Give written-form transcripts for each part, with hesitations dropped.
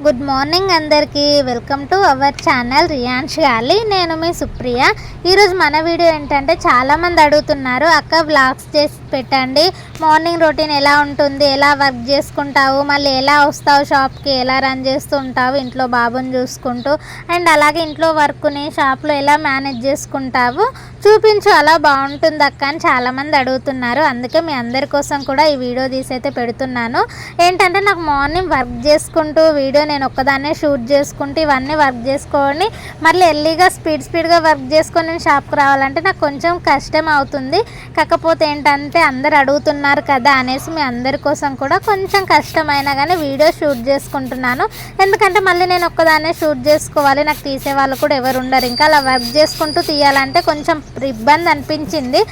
Good morning అందరికీ. Welcome to our channel రియాన్స్ గాలి. నేను మీ సుప్రియ. ఈరోజు మన వీడియో ఏంటంటే చాలామంది అడుగుతున్నారు, అక్క వ్లాగ్స్ చేసి పెట్టండి, మార్నింగ్ రొటీన్ ఎలా ఉంటుంది, ఎలా వర్క్ చేసుకుంటావు, మళ్ళీ ఎలా వస్తావు షాప్కి, ఎలా రన్ చేస్తూ ఉంటావు ఇంట్లో బాబుని చూసుకుంటూ, అండ్ అలాగే ఇంట్లో వర్క్ని షాప్లో ఎలా మేనేజ్ చేసుకుంటావు చూపించు, అలా బాగుంటుంది అక్క అని చాలామంది అడుగుతున్నారు. అందుకే మీ అందరి కోసం కూడా ఈ వీడియో తీసైతే పెడుతున్నాను. ఏంటంటే నాకు మార్నింగ్ వర్క్ చేసుకుంటూ వీడియో నేను ఒక్కదాన్నే షూట్ చేసుకుంటూ ఇవన్నీ వర్క్ చేసుకొని మళ్ళీ ఎర్లీగా స్పీడ్గా వర్క్ చేసుకొని నేను షాప్కి రావాలంటే నాకు కొంచెం కష్టం అవుతుంది. కాకపోతే ఏంటంటే అందరు అడుగుతున్నారు కదా అనేసి మీ అందరి కోసం కూడా కొంచెం కష్టమైనా కానీ వీడియో షూట్ చేసుకుంటున్నాను. ఎందుకంటే మళ్ళీ నేను ఒక్కదాన్నే షూట్ చేసుకోవాలి, నాకు తీసేవాళ్ళు కూడా ఎవరు ఉండరు. ఇంకా అలా వర్క్ చేసుకుంటూ తీయాలంటే కొంచెం ఇబ్బంది అనిపించింది.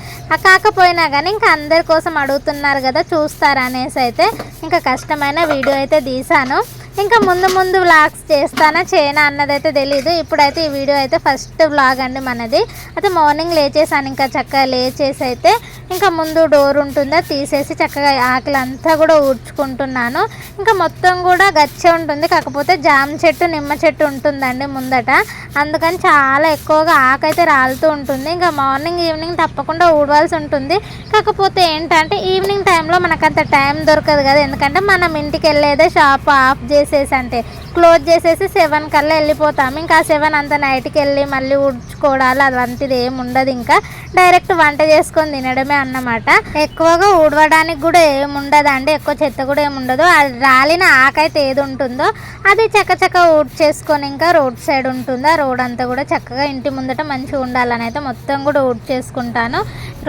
కాకపోయినా కానీ ఇంకా అందరి కోసం అడుగుతున్నారు కదా, చూస్తారు అనేసి అయితే ఇంకా కష్టమైన వీడియో అయితే తీసాను. ఇంకా ముందు వ్లాగ్స్ చేస్తానా చేయనా అన్నదైతే తెలీదు. ఇప్పుడైతే ఈ వీడియో అయితే ఫస్ట్ వ్లాగ్ అండి మనది. అయితే మార్నింగ్ లేచేసాను, ఇంకా చక్కగా లేచేసి అయితే ఇంకా ముందు డోర్ ఉంటుందో తీసేసి చక్కగా ఆకులంతా కూడా ఊడ్చుకుంటున్నాను. ఇంకా మొత్తం కూడా గచ్చే ఉంటుంది, కాకపోతే జామ చెట్టు నిమ్మ చెట్టు ఉంటుందండి ముందట, అందుకని చాలా ఎక్కువగా ఆకైతే రాలుతూ ఉంటుంది. ఇంకా మార్నింగ్ ఈవినింగ్ తప్పకుండా ఊడవాల్సి ఉంటుంది. కాకపోతే ఏంటంటే ఈవినింగ్ టైంలో మనకంత టైం దొరకదు కదా, ఎందుకంటే మనం ఇంటికి వెళ్ళేదే షాప్ ఆఫ్ చేసేసి అంటే క్లోజ్ చేసేసి 7 కల్లా వెళ్ళిపోతాము. ఇంకా 7 అంతా నైట్కి వెళ్ళి మళ్ళీ ఊడ్చుకోవడాలు అదంటిది ఏమి ఉండదు, ఇంకా డైరెక్ట్ వంట చేసుకొని తినడమే అన్నమాట. ఎక్కువగా ఊడవడానికి కూడా ఏమి ఉండదండి, ఎక్కువ చెత్త కూడా ఏమి ఉండదు. అది రాలిన ఆకైతే ఏది ఉంటుందో అది చక్కచక్క ఊడ్చేసుకొని ఇంకా రోడ్ సైడ్ ఉంటుందో ఆ రోడ్ అంతా కూడా చక్కగా ఇంటి ముందట మంచిగా ఉండాలని అయితే మొత్తం కూడా ఊడ్చేసుకుంటాను.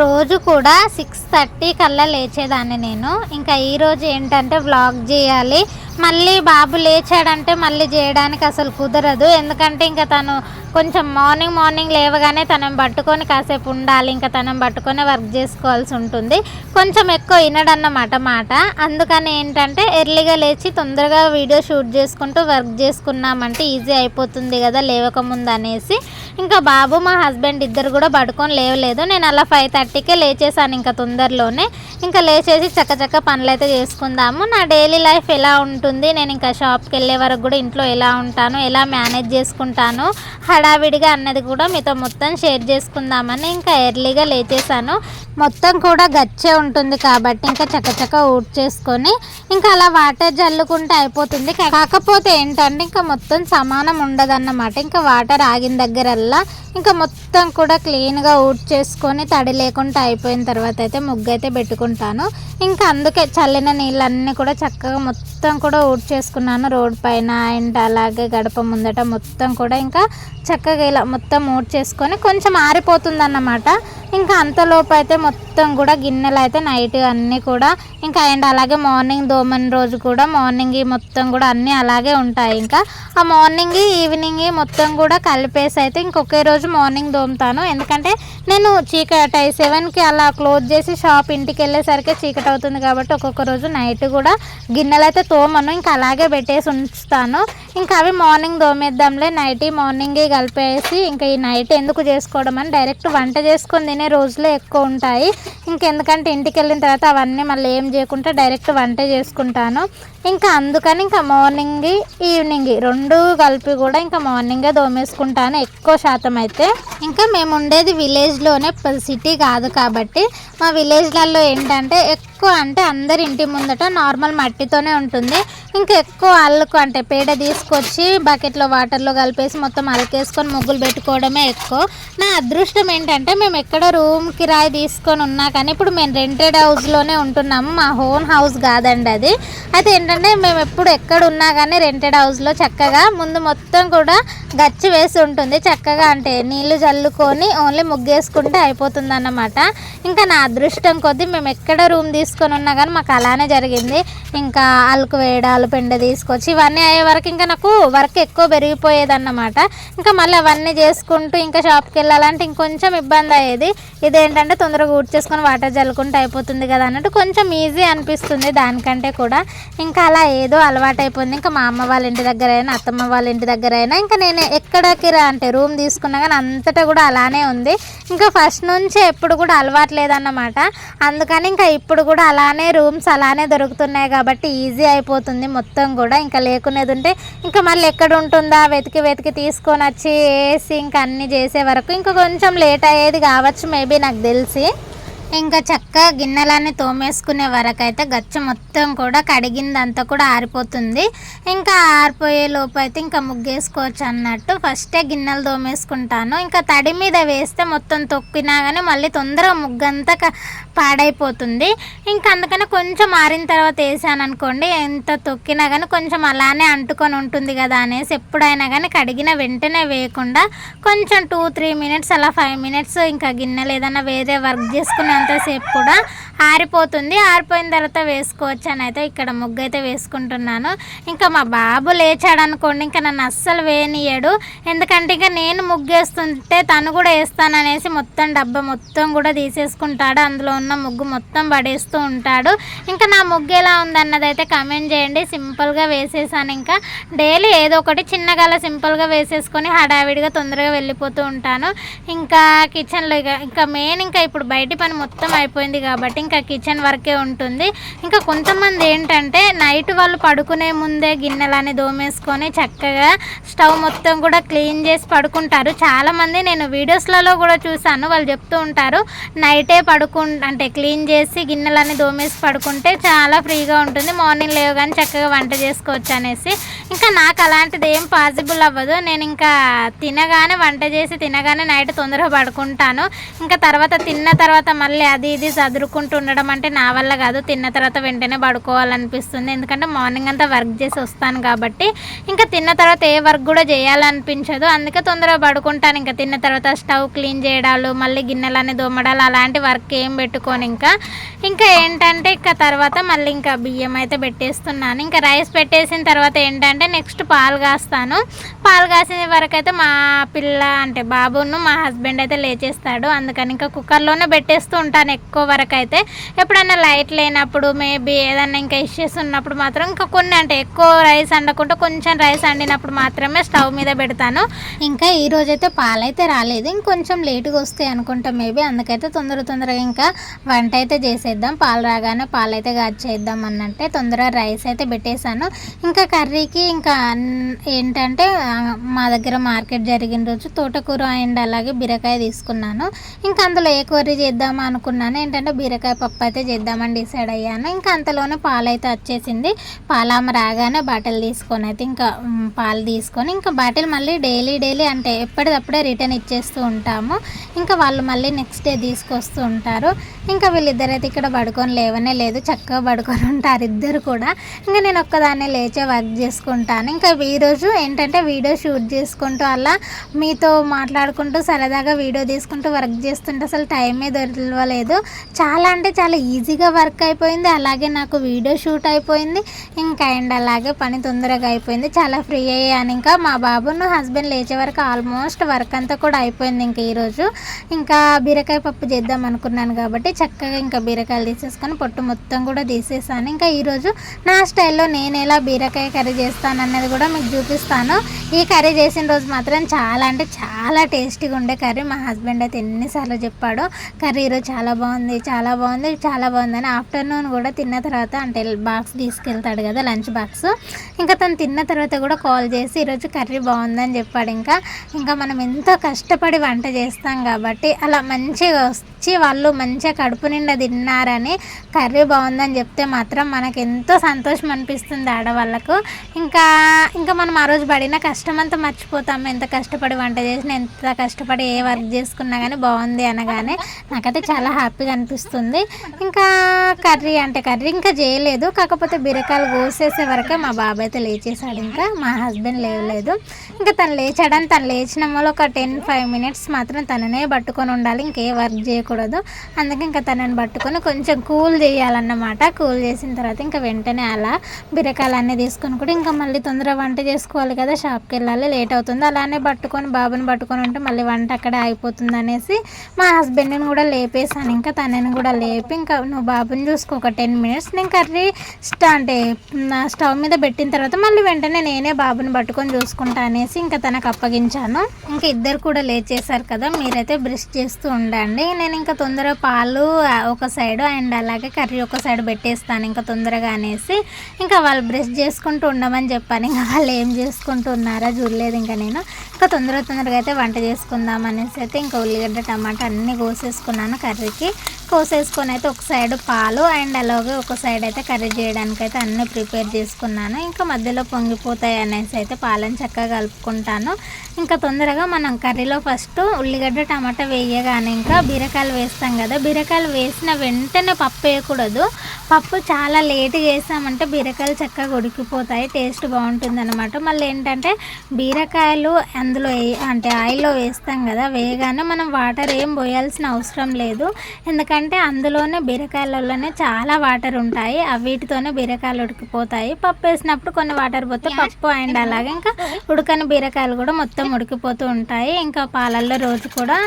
రోజు కూడా 6:30 కల్లా లేచేదాన్ని నేను. ఇంకా ఈరోజు ఏంటంటే వ్లాగ్ చేయాలి, మళ్ళీ బాబు లేచాడంటే మళ్ళీ చేయడానికి అసలు కుదరదు. ఎందుకంటే ఇంకా తను కొంచెం మార్నింగ్ లేవగానే తనని పట్టుకొని కాసేపు ఉండాలి, ఇంకా తనని పట్టుకొని వర్క్ చేసుకోవాల్సి ఉంటుంది. కొంచెం ఎక్కువ వినడన్నమాట మాట. అందుకని ఏంటంటే ఎర్లీగా లేచి తొందరగా వీడియో షూట్ చేసుకుంటూ వర్క్ చేసుకున్నామంటే ఈజీ అయిపోతుంది కదా లేవకముందు అనేసి ఇంకా బాబు మా హస్బెండ్ ఇద్దరు కూడా పడుకొని లేవలేదు. నేను అలా 5:30కే లేచేసాను. ఇంకా తొందరలోనే ఇంకా లేచేసి చక్కచక్క పనులు అయితే చేసుకుందాము. నా డైలీ లైఫ్ ఎలా ఉంటుంది, నేను ఇంకా షాప్కి వెళ్ళే వరకు కూడా ఇంట్లో ఎలా ఉంటాను, ఎలా మేనేజ్ చేసుకుంటాను హడావిడిగా అన్నది కూడా మీతో మొత్తం షేర్ చేసుకుందామని ఇంకా ఎర్లీగా లేచేసాను. మొత్తం కూడా గచ్చే ఉంటుంది కాబట్టి ఇంకా చక్కచక్క ఊడ్చేసుకొని ఇంకా అలా వాటర్ జల్లుకుంటే అయిపోతుంది. కాకపోతే ఏంటంటే ఇంకా మొత్తం సమానం ఉండదన్నమాట. ఇంకా వాటర్ ఆగిన దగ్గరల్లా ఇంకా మొత్తం కూడా క్లీన్గా ఊడ్చేసుకొని తడి లేకుండా అయిపోయిన తర్వాత అయితే ముగ్గు అయితే పెట్టుకుంటాను. ఇంకా అందుకే చల్లిన నీళ్ళన్నీ కూడా చక్కగా మొత్తం కూడా ఊడ్చేసుకున్నాను రోడ్ పైన అండ్ అలాగే గడప ముందట మొత్తం కూడా ఇంకా చక్కగా ఇలా మొత్తం ఊడ్చేసుకొని కొంచెం ఆరిపోతుంది అన్నమాట. ఇంకా అంతలోపు అయితే మొత్తం కూడా గిన్నెలు అయితే నైట్ అన్నీ కూడా ఇంకా అండ్ అలాగే మార్నింగ్ దోమని రోజు కూడా మార్నింగ్ మొత్తం కూడా అన్నీ అలాగే ఉంటాయి. ఇంకా ఆ మార్నింగ్ ఈవినింగ్ మొత్తం కూడా కలిపేసి అయితే ఇంకొకే రోజు మార్నింగ్ దోముతాను. ఎందుకంటే నేను చీకటి 7కి అలా క్లోజ్ చేసి షాప్ ఇంటికి వెళ్ళేసరికి చీకటి అవుతుంది కాబట్టి ఒక్కొక్క రోజు నైట్ కూడా గిన్నెలు అయితే తోమను, ఇంకా అలాగే పెట్టేసి ఉంచుతాను. ఇంకా అవి మార్నింగ్ దోమేద్దాంలే నైట్ మార్నింగే కలిపేసి ఇంకా ఈ నైట్ ఎందుకు చేసుకోవడం అని డైరెక్ట్ వంట చేసుకొని తినే రోజులే ఎక్కువ ఉంటాయి. ఇంకెందుకంటే ఇంటికి వెళ్ళిన తర్వాత అవన్నీ మళ్ళీ ఏం చేయకుండా డైరెక్ట్ వంట చేసుకుంటాను. ఇంకా అందుకని ఇంకా మార్నింగ్ ఈవినింగ్ 2 కలిపి కూడా ఇంకా మార్నింగే దోమేసుకుంటాను ఎక్కువ శాతం అయితే. ఇంకా మేము ఉండేది విలేజ్లోనే, సిటీ కాదు కాబట్టి మా విలేజ్లలో ఏంటంటే ఎక్కువ అంటే అందరి ఇంటి ముందట నార్మల్ మట్టితోనే ఉంటుంది. ఇంకా ఎక్కువ అల్లుకు అంటే పేడ తీసుకొచ్చి బకెట్లో వాటర్లో కలిపేసి మొత్తం అలకేసుకొని ముగ్గులు పెట్టుకోవడమే ఎక్కువ. నా అదృష్టం ఏంటంటే మేము ఎక్కడ రూమ్ కిరాయి తీసుకొని ఉన్నా కానీ ఇప్పుడు మేము రెంటెడ్ హౌస్లోనే ఉంటున్నాము, మా ఓన్ హౌస్ కాదండి అది. అయితే ఏంటంటే మేము ఎప్పుడు ఎక్కడ ఉన్నా కానీ రెంటెడ్ హౌస్లో చక్కగా ముందు మొత్తం కూడా గచ్చి వేసి ఉంటుంది, చక్కగా అంటే నీళ్లు చల్లుకొని ఓన్లీ ముగ్గేసుకుంటే అయిపోతుంది అన్నమాట. ఇంకా నా అదృష్టం కొద్దీ మేము ఎక్కడ రూమ్ తీసుకొని ఉన్నా కానీ మాకు అలానే జరిగింది. ఇంకా అలుకు వేయడాలు పెండ తీసుకొచ్చి ఇవన్నీ అయ్యే వరకు ఇంకా నాకు వర్క్ ఎక్కువ పెరిగిపోయేది అన్నమాట. ఇంకా మళ్ళీ అవన్నీ చేసుకుంటూ ఇంకా షాప్కి వెళ్ళాలంటే ఇంకొంచెం ఇబ్బంది అయ్యేది. ఇదేంటంటే తొందరగా ఊడ్చేసుకొని వాటర్ చల్లుకుంటే అయిపోతుంది కదా అన్నట్టు కొంచెం ఈజీ అనిపిస్తుంది దానికంటే కూడా. ఇంకా అలా ఏదో అలవాటు అయిపోయింది. ఇంకా మా అమ్మ వాళ్ళ ఇంటి దగ్గర అయినా అత్తమ్మ వాళ్ళ ఇంటి దగ్గర అయినా ఇంకా నేను ఎక్కడికి అంటే రూమ్ తీసుకున్నా కానీ అంతటా కూడా అలానే ఉంది. ఇంకా ఫస్ట్ నుంచి ఎప్పుడు కూడా అలవాటు లేదన్నమాట. అందుకని ఇంకా ఇప్పుడు కూడా కూడా అలానే రూమ్స్ అలానే దొరుకుతున్నాయి కాబట్టి ఈజీ అయిపోతుంది మొత్తం కూడా. ఇంకా లేకునేది ఉంటే ఇంకా మళ్ళీ ఎక్కడ ఉంటుందా వెతికి తీసుకొని వచ్చి వేసి ఇంకా అన్నీ చేసే వరకు ఇంకా కొంచెం లేట్ అయ్యేది కావచ్చు మేబీ నాకు తెలిసి. ఇంకా చక్కగా గిన్నెలన్నీ తోమేసుకునే వరకు అయితే గచ్చు మొత్తం కూడా కడిగిందంతా కూడా ఆరిపోతుంది. ఇంకా ఆరిపోయే లోపు అయితే ఇంకా ముగ్గేసుకోవచ్చు అన్నట్టు ఫస్టే గిన్నెలు తోమేసుకుంటాను. ఇంకా తడి మీద వేస్తే మొత్తం తొక్కినా కానీ మళ్ళీ తొందరగా ముగ్గంతా పాడైపోతుంది. ఇంకా అందుకని కొంచెం ఆరిన తర్వాత వేసాను అనుకోండి, ఎంత తొక్కినా కానీ కొంచెం అలానే అంటుకొని ఉంటుంది కదా అనేసి ఎప్పుడైనా కానీ కడిగిన వెంటనే వేయకుండా కొంచెం 2-3 మినిట్స్ అలా 5 మినిట్స్ ఇంకా గిన్నెలు ఏదైనా వేరే వర్క్ చేసుకునేంతసేపు కూడా ఆరిపోతుంది. ఆరిపోయిన తర్వాత వేసుకోవచ్చు అని అయితే ఇక్కడ ముగ్గు అయితే వేసుకుంటున్నాను. ఇంకా మా బాబు లేచాడు అనుకోండి, ఇంకా నన్ను అస్సలు వేయనియడు. ఎందుకంటే ఇంకా నేను ముగ్గేస్తుంటే తను కూడా వేస్తాననేసి మొత్తం డబ్బా మొత్తం కూడా తీసేసుకుంటాడు. అందులో ఉన్న ముగ్గు మొత్తం పడేస్తూ ఉంటాడు. ఇంకా నా ముగ్గు ఎలా ఉందన్నది అయితే కామెంట్ చేయండి. సింపుల్గా వేసేసాను. ఇంకా డైలీ ఏదో ఒకటి చిన్నగా సింపుల్గా వేసేసుకొని హడావిడిగా తొందరగా వెళ్ళిపోతూ ఉంటాను. ఇంకా కిచెన్లో ఇంకా మెయిన్ ఇంకా ఇప్పుడు బయటి పని మొత్తం అయిపోయింది కాబట్టి ఇంకా కిచెన్ వర్కే ఉంటుంది. ఇంకా కొంతమంది ఏంటంటే నైట్ వాళ్ళు పడుకునే ముందే గిన్నెలని దోమేసుకొని చక్కగా స్టవ్ మొత్తం కూడా క్లీన్ చేసి పడుకుంటారు. చాలామంది నేను వీడియోస్లలో కూడా చూసాను, వాళ్ళు చెప్తూ ఉంటారు నైటే అంటే క్లీన్ చేసి గిన్నెలన్నీ దోమేసి పడుకుంటే చాలా ఫ్రీగా ఉంటుంది, మార్నింగ్ లేవగానే చక్కగా వంట చేసుకోవచ్చు అనేసి. ఇంకా నాకు అలాంటిది ఏం పాసిబుల్ అవ్వదు. నేను ఇంకా తినగానే వంట చేసి తినగానే నైట్ తొందరగా పడుకుంటాను. ఇంకా తర్వాత తిన్న తర్వాత మళ్ళీ అది ఇది చదురుకుంటూ ఉండడం అంటే నా వల్ల కాదు. తిన్న తర్వాత వెంటనే పడుకోవాలనిపిస్తుంది, ఎందుకంటే మార్నింగ్ అంతా వర్క్ చేసి వస్తాను కాబట్టి. ఇంకా తిన్న తర్వాత ఏ వర్క్ కూడా చేయాలనిపించదు, అందుకే తొందరగా పడుకుంటాను. ఇంకా తిన్న తర్వాత స్టవ్ క్లీన్ చేయడాలు, మళ్ళీ గిన్నెలన్నీ దోమడాలు అలాంటి వర్క్ ఏం పెట్టుకొని ఇంకా ఏంటంటే ఇంకా తర్వాత మళ్ళీ ఇంకా బియ్యం అయితే పెట్టేస్తున్నాను. ఇంకా రైస్ పెట్టేసిన తర్వాత ఏంటంటే నెక్స్ట్ పాలు కాస్తాను. పాలు కాసిన వరకు అయితే మా పిల్ల అంటే బాబును మా హస్బెండ్ అయితే లేచేస్తాడు. అందుకని ఇంకా కుక్కర్లోనే పెట్టేస్తూ ఉంటాను ఎక్కువ వరకు అయితే. ఎప్పుడైనా లైట్ లేనప్పుడు మేబీ ఏదన్నా ఇంకా ఇష్యూస్ ఉన్నప్పుడు మాత్రం ఇంకా కొన్ని అంటే ఎక్కువ రైస్ వండకుండా కొంచెం రైస్ వండినప్పుడు మాత్రమే స్టవ్ మీద పెడతాను. ఇంకా ఈరోజైతే పాలైతే రాలేదు, ఇంకొంచెం లేటుగా వస్తాయి అనుకుంటా మేబీ. అందుకైతే తొందరగా ఇంకా వంట అయితే చేసేద్దాం, పాలు రాగానే పాలు అయితే కాచేద్దాం అన్నట్టే తొందరగా రైస్ అయితే పెట్టేశాను. ఇంకా కర్రీకి ఇంకా ఏంటంటే మా దగ్గర మార్కెట్ జరిగిన రోజు తోటకూర అండ్ అలాగే బీరకాయ తీసుకున్నాను. ఇంకా అందులో ఏ కర్రీ చేద్దామా అనుకున్నాను, ఏంటంటే బీరకాయ పప్పు అయితే చేద్దామని డిసైడ్ అయ్యాను. ఇంకా అంతలోనే పాలు అయితే వచ్చేసింది. పాలామ రాగానే బాటిల్ తీసుకొని అయితే ఇంకా పాలు తీసుకొని ఇంకా బాటిల్ మళ్ళీ డైలీ అంటే ఎప్పటికప్పుడే రిటర్న్ ఇచ్చేస్తూ ఉంటాము. ఇంకా వాళ్ళు మళ్ళీ నెక్స్ట్ డే తీసుకొస్తూ ఉంటారు. ఇంకా వీళ్ళిద్దరైతే ఇక్కడ పడుకొని లేవనే లేదు, చక్కగా పడుకొని ఉంటారు ఇద్దరు కూడా. ఇంకా నేను ఒక్కదాన్నే లేచే వర్క్ చేసుకుంటాను. ఇంకా ఈరోజు ఏంటంటే వీడియో షూట్ చేసుకుంటూ అలా మీతో మాట్లాడుకుంటూ సరదాగా వీడియో తీసుకుంటూ వర్క్ చేస్తుంటే అసలు టైమే దొరకలేదు. చాలా అంటే చాలా ఈజీగా వర్క్ అయిపోయింది, అలాగే నాకు వీడియో షూట్ అయిపోయింది. ఇంకా అండ్ అలాగే పని తొందరగా అయిపోయింది, చాలా ఫ్రీ అయ్యాను. ఇంకా మా బాబును హస్బెండ్ లేచే వరకు ఆల్మోస్ట్ వర్క్ అంతా కూడా అయిపోయింది. ఇంకా ఈరోజు ఇంకా బీరకాయ పప్పు చేద్దాం అనుకున్నాను కాబట్టి చక్కగా ఇంకా బీరకాయలు తీసేసుకొని పొట్టు మొత్తం కూడా తీసేసాను. ఇంకా ఈరోజు నా స్టైల్లో నేను ఎలా బీరకాయ కర్రీ చేస్తాను అన్నది కూడా మీకు చూపిస్తాను. ఈ కర్రీ చేసిన రోజు మాత్రం చాలా అంటే చాలా టేస్టీగా ఉండే కర్రీ. మా హస్బెండ్ అయితే ఎన్నిసార్లు చెప్పాడో కర్రీ ఈరోజు చాలా బాగుంది అని. ఆఫ్టర్నూన్ కూడా తిన్న తర్వాత అంటే బాక్స్ తీసుకెళ్తాడు కదా లంచ్ బాక్స్, ఇంకా తను తిన్న తర్వాత కూడా కాల్ చేసి ఈరోజు కర్రీ బాగుందని చెప్పాడు. ఇంకా మనం ఎంతో కష్టపడి వంట చేస్తాం కాబట్టి అలా మంచిగా వచ్చి వాళ్ళు మంచిగా కడుపు నిండా తిన్నారని కర్రీ బాగుందని చెప్తే మాత్రం మనకు ఎంతో సంతోషం అనిపిస్తుంది ఆడవాళ్ళకు. ఇంకా మనం ఆ రోజు పడిన కష్టం అంతా మర్చిపోతాము. ఎంత కష్టపడి వంట చేసినా, ఎంత కష్టపడి ఏ వర్క్ చేసుకున్నా కానీ బాగుంది అనగానే నాకైతే చాలా హ్యాపీగా అనిపిస్తుంది. ఇంకా కర్రీ ఇంకా చేయలేదు, కాకపోతే బీరకాయలు కోసేసే వరకే మా బాబాయ్ అయితే లేచేసాడు. ఇంకా మా హస్బెండ్ లేవలేదు. ఇంకా తను లేచాడని తను లేచిన వల్ల ఒక 10-5 మినిట్స్ మాత్రం తననే పట్టుకొని ఉండాలి, ఇంకే వర్క్ చేయకూడదు. అందుకే ఇంకా తనని పట్టుకొని కొంచెం కూల్ చేయాలన్నమాట. కూల్ చేసిన తర్వాత ఇంకా వెంటనే అలా బీరకాయలు అన్నీ తీసుకొని కూడా ఇంకా మళ్ళీ తొందరగా వంట చేసుకోవాలి కదా, షాప్కి వెళ్ళాలి, లేట్ అవుతుంది. అలానే బాబుని పట్టుకొని ఉంటే మళ్ళీ వంట అక్కడే అయిపోతుంది అనేసి మా హస్బెండ్ని కూడా లేపేసి లేపేసాను. ఇంకా తనని కూడా లేపి ఇంకా నువ్వు బాబుని చూసుకో ఒక 10 మినిట్స్, నేను కర్రీ అంటే స్టవ్ మీద పెట్టిన తర్వాత మళ్ళీ వెంటనే నేనే బాబుని పట్టుకొని చూసుకుంటా అనేసి ఇంకా తనకు అప్పగించాను. ఇంకా ఇద్దరు కూడా లేచేసారు కదా, మీరైతే బ్రష్ చేస్తూ ఉండండి. నేను ఇంకా తొందరగా పాలు ఒక సైడ్ అండ్ అలాగే కర్రీ ఒక సైడ్ పెట్టేస్తాను ఇంకా తొందరగా అనేసి. ఇంకా వాళ్ళు బ్రష్ చేసుకుంటూ ఉండమని చెప్పాను. ఇంకా వాళ్ళు ఏం చేసుకుంటూ ఉన్నారా చూడలేదు. ఇంకా నేను ఇంకా తొందరగా అయితే వంట చేసుకుందాం అనేసి అయితే ఇంకా ఉల్లిగడ్డ టమాటా అన్నీ కోసేసుకున్నాను. కర్రీకి కోసేసుకొని అయితే ఒక సైడ్ పాలు అండ్ అలాగే ఒక సైడ్ అయితే కర్రీ చేయడానికి అయితే అన్నీ ప్రిపేర్ చేసుకున్నాను. ఇంకా మధ్యలో పొంగిపోతాయి అనేసి అయితే పాలను చక్కగా కలుపుకుంటాను. ఇంకా తొందరగా మనం కర్రీలో ఫస్ట్ ఉల్లిగడ్డ టమాటా వేయగానే ఇంకా బీరకాయలు వేస్తాం కదా, బీరకాయలు వేసిన వెంటనే పప్పు వేయకూడదు. పప్పు చాలా లేట్గా వేసామంటే బీరకాయలు చక్కగా ఉడికిపోతాయి, టేస్ట్ బాగుంటుంది అనమాట. మళ్ళీ ఏంటంటే బీరకాయలు అందులో అంటే ఆయిల్లో వేస్తాం కదా, వేయగానే మనం వాటర్ ఏం పోయాల్సిన అవసరం లేదు. ఎందుకంటే అందులోనే బీరకాయలలోనే చాలా వాటర్ ఉంటాయి, వీటితోనే బీరకాయలు ఉడికిపోతాయి. పప్పు వేసినప్పుడు కొన్ని వాటర్ పోతే పప్పు అండ్ అలాగే ఇంకా ఉడకని బీరకాయలు కూడా మొత్తం ఉడికిపోతూ ఉంటాయి. ఇంకా పాలల్లో రోజు కూడా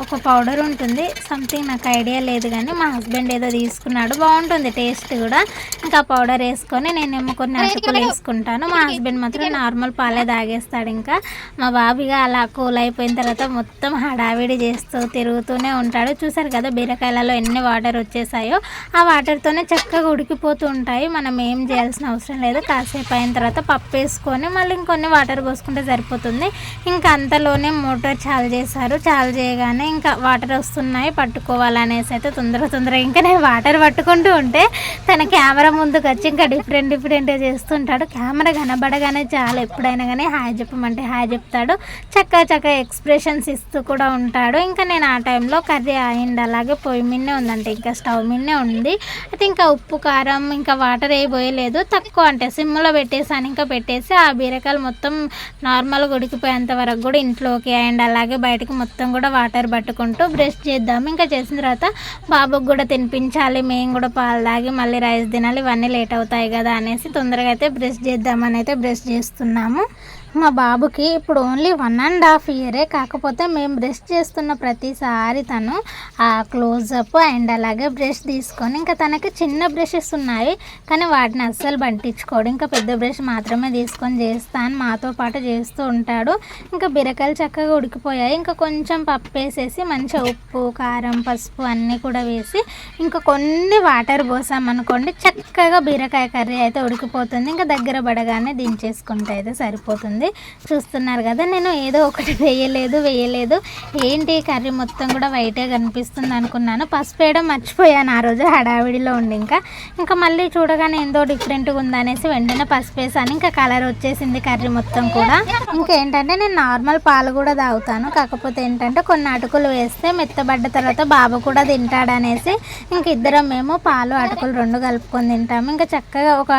ఒక పౌడర్ ఉంటుంది, సంథింగ్ నాకు ఐడియా లేదు కానీ మా హస్బెండ్ ఏదో తీసుకున్నాడు, బాగుంటుంది టేస్ట్ కూడా. ఇంకా పౌడర్ వేసుకొని నేనేమో కొన్ని అటుకులు వేసుకుంటాను. మా హస్బెండ్ మాత్రం నార్మల్ పాలే తాగేస్తాడు. ఇంకా మా బాబుగా అలా కూల్ అయిపోయిన తర్వాత మొత్తం హడావిడి చేస్తూ తిరుగుతూనే ఉంటాడు. చూసారు కదా బీరకాయలలో ఎన్ని వాటర్ వచ్చేసాయో, ఆ వాటర్తోనే చక్కగా ఉడికిపోతూ ఉంటాయి. మనం ఏం చేయాల్సిన అవసరం లేదు. కాసేపు అయిన తర్వాత పప్పు వేసుకొని మళ్ళీ ఇంకొన్ని వాటర్ పోసుకుంటే సరిపోతుంది. ఇంకా అంతలోనే మోటార్ చాలు చేశారు. చాలు చేయగానే ఇంకా వాటర్ వస్తున్నాయి పట్టుకోవాలనేసి అయితే తొందరగా ఇంకా నేను వాటర్ పట్టుకుంటూ ఉంటే తన కెమెరా ముందుకు వచ్చి ఇంకా డిఫరెంట్గా చేస్తుంటాడు. కెమెరా కనబడగానే చాలా ఎప్పుడైనా కానీ హాయ్ చెప్పమంటే హాయ్ చెప్తాడు, చక్కగా ఎక్స్ప్రెషన్స్ ఇస్తూ కూడా ఉంటాడు. ఇంకా నేను ఆ టైంలో కర్రీ అయింది, అలాగే పొయ్యి మీదనే ఉందంటే ఇంకా స్టవ్ మీదనే ఉంది. అయితే ఇంకా ఉప్పు కారం ఇంకా వాటర్ ఏ పోయలేదు, తక్కువ అంటే సిమ్లో పెట్టేసాను. ఇంకా పెట్టేసి ఆ బీరకాయలు మొత్తం నార్మల్గా ఉడికిపోయేంత వరకు కూడా ఇంట్లోకి అండ్ అలాగే బయటకి మొత్తం కూడా వాటర్ పట్టుకుంటూ బ్రష్ చేద్దాము. ఇంకా చేసిన తర్వాత బాబుకి కూడా తినిపించాలి, మేము కూడా పాలు తాగి మళ్ళీ రైస్ తినాలి, ఇవన్నీ లేట్ అవుతాయి కదా అనేసి తొందరగా అయితే బ్రష్ చేద్దామని అయితే బ్రష్ చేస్తున్నాము. మా బాబుకి ఇప్పుడు ఓన్లీ 1.5 ఇయరే, కాకపోతే మేము బ్రష్ చేస్తున్న ప్రతిసారి తను ఆ క్లోజప్ అండ్ అలాగే బ్రష్ తీసుకొని ఇంకా తనకి చిన్న బ్రషెస్ ఉన్నాయి కానీ వాటిని అస్సలు పట్టించుకోడు. ఇంకా పెద్ద బ్రష్ మాత్రమే తీసుకొని చేస్తాను, మాతో పాటు చేస్తూ ఉంటాడు. ఇంకా బీరకాయలు చక్కగా ఉడికిపోయాయి. ఇంకా కొంచెం పప్పు వేసేసి మంచిగా ఉప్పు కారం పసుపు అన్నీ కూడా వేసి ఇంకా కొన్ని వాటర్ పోసామనుకోండి చక్కగా బీరకాయ కర్రీ అయితే ఉడికిపోతుంది. ఇంకా దగ్గర పడగానే దించేసుకుంటే అయితే సరిపోతుంది. చూస్తున్నారు కదా, నేను ఏదో ఒకటి వేయలేదు ఏంటి కర్రీ మొత్తం కూడా వైటే కనిపిస్తుంది అనుకున్నాను. పసుపు వేయడం మర్చిపోయాను ఆ రోజు హడావిడిలో ఉండి. ఇంకా మళ్ళీ చూడగానే ఏందో డిఫరెంట్గా ఉందనేసి వెంటనే పసుపు వేసాను. ఇంకా కలర్ వచ్చేసింది కర్రీ మొత్తం కూడా. ఇంకేంటంటే నేను నార్మల్ పాలు కూడా తాగుతాను, కాకపోతే ఏంటంటే కొన్ని అటుకులు వేస్తే మెత్తబడ్డ తర్వాత బాబు కూడా తింటాడనేసి ఇంక ఇద్దరం మేము పాలు అటుకులు 2 కలుపుకొని తింటాము. ఇంకా చక్కగా ఒక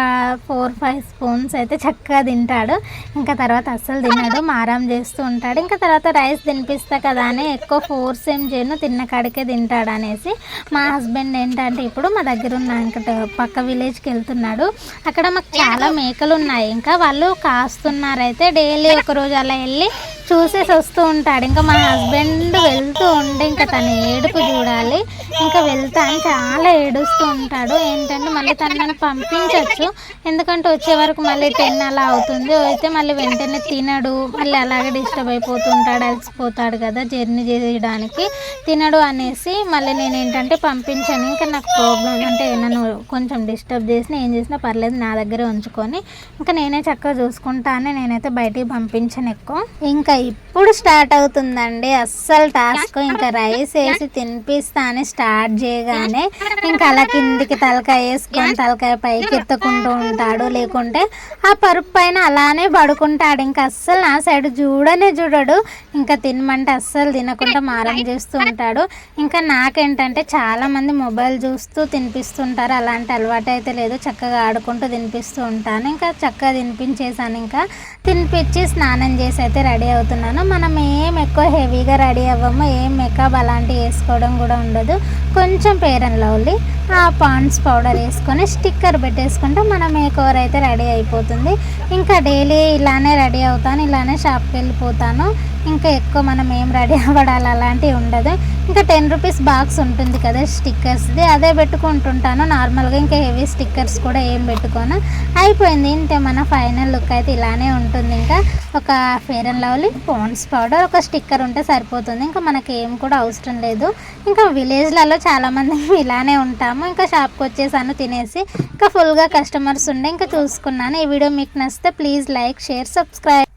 4-5 స్పూన్స్ అయితే చక్కగా తింటాడు. ఇంకా తర్వాత అస్సలు తినడు, మారం చేస్తూ ఉంటాడు. ఇంకా తర్వాత రైస్ తినిపిస్తా కదా అని ఎక్కువ ఫోర్స్ ఏం చేయను, తిన్న కాడికే తింటాడు అనేసి. మా హస్బెండ్ ఏంటంటే ఇప్పుడు మా దగ్గర ఉన్న ఇంకా పక్క విలేజ్కి వెళ్తున్నాడు. అక్కడ మాకు చాలా మేకలు ఉన్నాయి, ఇంకా వాళ్ళు కాస్తున్నారైతే డైలీ ఒకరోజు అలా వెళ్ళి చూసేసి వస్తూ ఉంటాడు. ఇంకా మా హస్బెండ్ వెళ్తూ ఉంటే ఇంకా తన ఏడుపు చూడాలి. ఇంకా వెళ్తా అని చాలా ఏడుస్తూ ఉంటాడు. ఏంటంటే మళ్ళీ తనని పంపించవచ్చు, ఎందుకంటే వచ్చే వరకు మళ్ళీ 10 అలా అవుతుంది. అయితే మళ్ళీ వెంటనే తినడు, మళ్ళీ అలాగే డిస్టర్బ్ అయిపోతుంటాడు, అలసిపోతాడు కదా జర్నీ చేయడానికి, తినడు అనేసి మళ్ళీ నేను ఏంటంటే పంపించాను. ఇంకా నాకు ప్రాబ్లం అంటే నన్ను కొంచెం డిస్టర్బ్ చేసినా ఏం చేసినా పర్లేదు, నా దగ్గరే ఉంచుకొని ఇంకా నేనే చక్కగా చూసుకుంటాను. నేనైతే బయటికి పంపించాను ఎక్కువ. ఇంకా ఇప్పుడు స్టార్ట్ అవుతుందండి అస్సలు టాస్క్. ఇంకా రైస్ వేసి తినిపిస్తా అని స్టార్ట్ చేయగానే ఇంకా అలా కిందికి తలకాయ వేసుకొని తలకాయ పైకి ఎత్తుకుంటూ ఉంటాడు, లేకుంటే ఆ పరుపు పైన అలానే పడుకుంటాడు. ఇంకా అస్సలు నా సైడ్ చూడడు. ఇంకా తినమంటే అస్సలు తినకుండా మారం చేస్తూ ఉంటాడు. ఇంకా నాకేంటంటే చాలామంది మొబైల్ చూస్తూ తినిపిస్తుంటారు, అలాంటి అలవాటు అయితే లేదు, చక్కగా ఆడుకుంటూ తినిపిస్తూ ఉంటాను. ఇంకా చక్కగా తినిపించేసాను. ఇంకా తినిపించి స్నానం చేసి అయితే రెడీ అవుతున్నాను. మనం ఏం ఎక్కువ హెవీగా రెడీ అవ్వము, ఏం మేకప్ అలాంటివి వేసుకోవడం కూడా ఉండదు. కొంచెం ఫెయిర్ అండ్ లవ్లీ ఆ పాండ్స్ పౌడర్ వేసుకొని స్టిక్కర్ పెట్టేసుకుంటే మన మేకవర్ అయితే రెడీ అయిపోతుంది. ఇంకా డైలీ ఇలానే రెడీ అవుతాను, ఇలానే షాప్కి వెళ్ళిపోతాను. ఇంకా ఎక్కువ మనం ఏం రెడీ అవ్వడాలి అలాంటివి ఉండదు. ఇంకా 10 రూపీస్ బాక్స్ ఉంటుంది కదా స్టిక్కర్స్ది, అదే పెట్టుకుంటుంటాను నార్మల్గా. ఇంకా హెవీ స్టిక్కర్స్ కూడా ఏం పెట్టుకోను. అయిపోయింది ఇంతే, మన ఫైనల్ లుక్ అయితే ఇలానే ఉంటుంది. ఇంకా ఒక fair and lovely, Pond's powder, ఒక స్టిక్కర్ ఉంటే సరిపోతుంది. ఇంకా మనకి ఏం కూడా అవసరం లేదు. ఇంకా విలేజ్లలో చాలామంది ఇలానే ఉంటాము. ఇంకా షాప్కి వచ్చేసాను తినేసి, ఇంకా ఫుల్గా కస్టమర్స్ ఉండే ఇంకా చూసుకున్నాను. ఈ వీడియో మీకు నచ్చితే ప్లీజ్ లైక్, షేర్, సబ్స్క్రైబ్.